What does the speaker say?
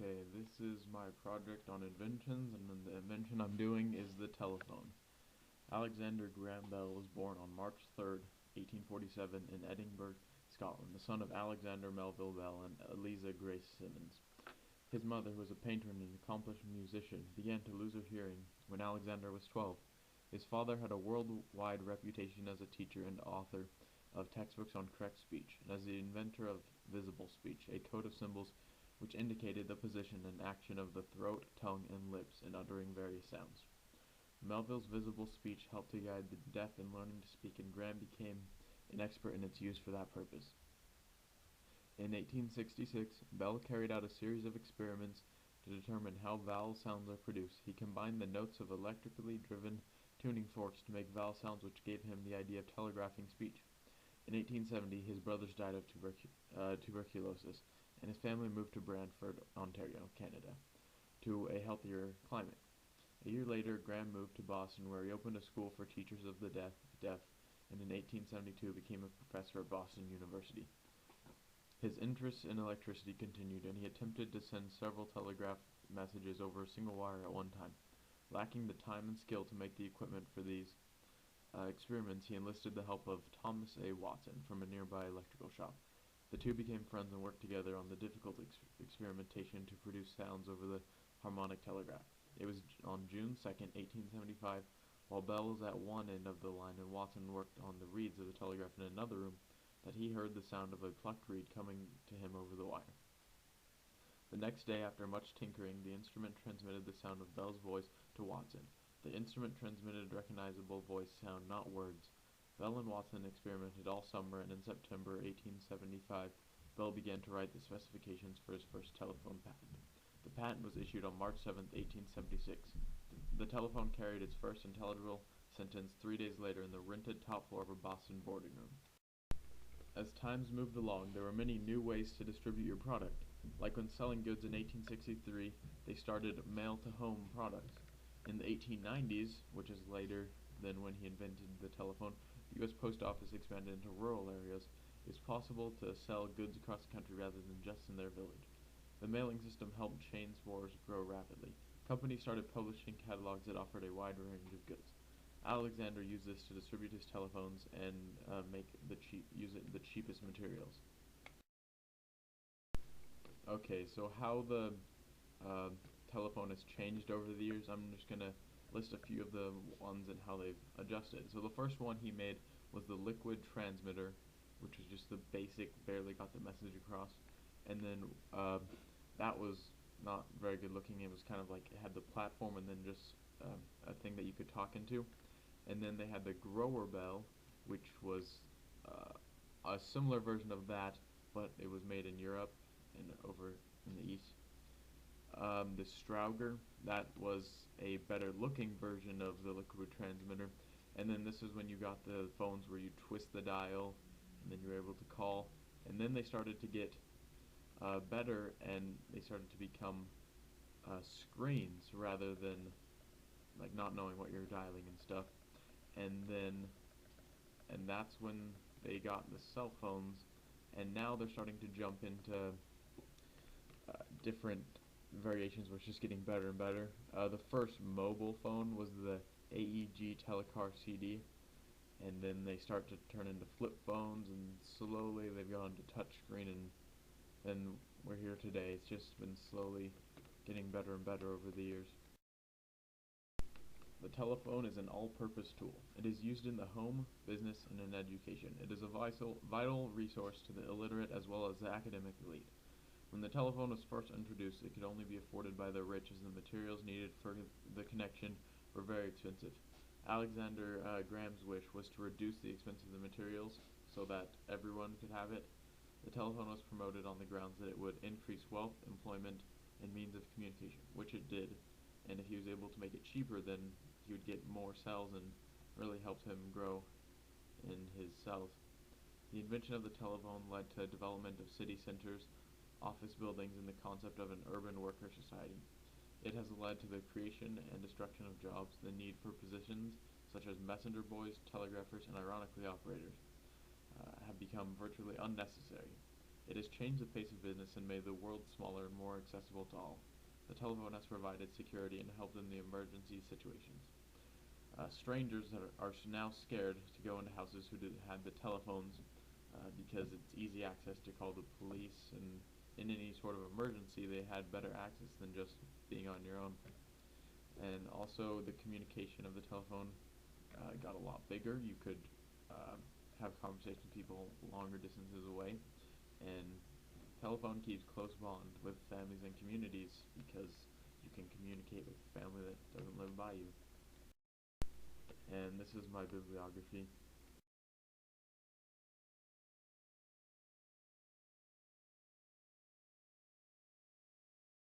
Okay, this is my project on inventions, and then the invention I'm doing is the telephone. Alexander Graham Bell was born on March 3rd, 1847 in Edinburgh, Scotland, the son of Alexander Melville Bell and Eliza Grace Simmons. His mother, who was a painter and an accomplished musician, began to lose her hearing when Alexander was 12. His father had a worldwide reputation as a teacher and author of textbooks on correct speech, and as the inventor of visible speech, a code of symbols which indicated the position and action of the throat, tongue, and lips in uttering various sounds. Melville's visible speech helped to guide the deaf in learning to speak, and Graham became an expert in its use for that purpose. In 1866, Bell carried out a series of experiments to determine how vowel sounds are produced. He combined the notes of electrically driven tuning forks to make vowel sounds, which gave him the idea of telegraphing speech. In 1870, his brothers died of tuberculosis, and his family moved to Brantford, Ontario, Canada, to a healthier climate. A year later, Graham moved to Boston, where he opened a school for teachers of the deaf, and in 1872 became a professor at Boston University. His interest in electricity continued, and he attempted to send several telegraph messages over a single wire at one time. Lacking the time and skill to make the equipment for these experiments, he enlisted the help of Thomas A. Watson from a nearby electrical shop. The two became friends and worked together on the difficult experimentation to produce sounds over the harmonic telegraph. It was on June 2nd, 1875, while Bell was at one end of the line and Watson worked on the reeds of the telegraph in another room, that he heard the sound of a plucked reed coming to him over the wire. The next day, after much tinkering, the instrument transmitted the sound of Bell's voice to Watson. The instrument transmitted recognizable voice sound, not words. Bell and Watson experimented all summer, and in September 1875, Bell began to write the specifications for his first telephone patent. The patent was issued on March 7, 1876. The telephone carried its first intelligible sentence 3 days later in the rented top floor of a Boston boarding room. As times moved along, there were many new ways to distribute your product. Like when selling goods in 1863, they started mail-to-home products. In the 1890s, which is later than when he invented the telephone, the U.S. Post Office expanded into rural areas. It was possible to sell goods across the country rather than just in their village. The mailing system helped chain stores grow rapidly. Companies started publishing catalogs that offered a wide range of goods. Alexander used this to distribute his telephones and use the cheapest materials. Okay, so how the telephone has changed over the years, I'm just gonna list a few of the ones and how they've adjusted. So the first one he made was the liquid transmitter, which was just the basic, barely got the message across. And then that was not very good looking. It was kind of like it had the platform and then just a thing that you could talk into. And then they had the Grower Bell, which was a similar version of that, but it was made in Europe and over in the East. The Strauger, that was a better looking version of the liquid transmitter. And then this is when you got the phones where you twist the dial and then you were able to call. And then they started to get better, and they started to become screens rather than like not knowing what you're dialing and stuff. And that's when they got the cell phones, and now they're starting to jump into different variations where it's just getting better and better. The first mobile phone was the AEG Telecar CD, and then they start to turn into flip phones, and slowly they've gone to touchscreen, and then we're here today. It's just been slowly getting better and better over the years. The telephone is an all-purpose tool. It is used in the home, business, and in education. It is a vital resource to the illiterate as well as the academic elite. When the telephone was first introduced, it could only be afforded by the rich, as the materials needed for the connection were very expensive. Alexander Graham's wish was to reduce the expense of the materials so that everyone could have it. The telephone was promoted on the grounds that it would increase wealth, employment, and means of communication, which it did. And if he was able to make it cheaper, then he would get more sales and really helped him grow in his sales. The invention of the telephone led to development of city centers, office buildings, and the concept of an urban worker society. It has led to the creation and destruction of jobs. The need for positions such as messenger boys, telegraphers, and ironically operators have become virtually unnecessary. It has changed the face of business and made the world smaller and more accessible to all. The telephone has provided security and helped in the emergency situations. Strangers are now scared to go into houses who had the telephones because it's easy access to call the police, and in any sort of emergency they had better access than just being on your own. And also the communication of the telephone got a lot bigger. You could have conversations with people longer distances away, and telephone keeps close bond with families and communities because you can communicate with family that doesn't live by you. And this is my bibliography.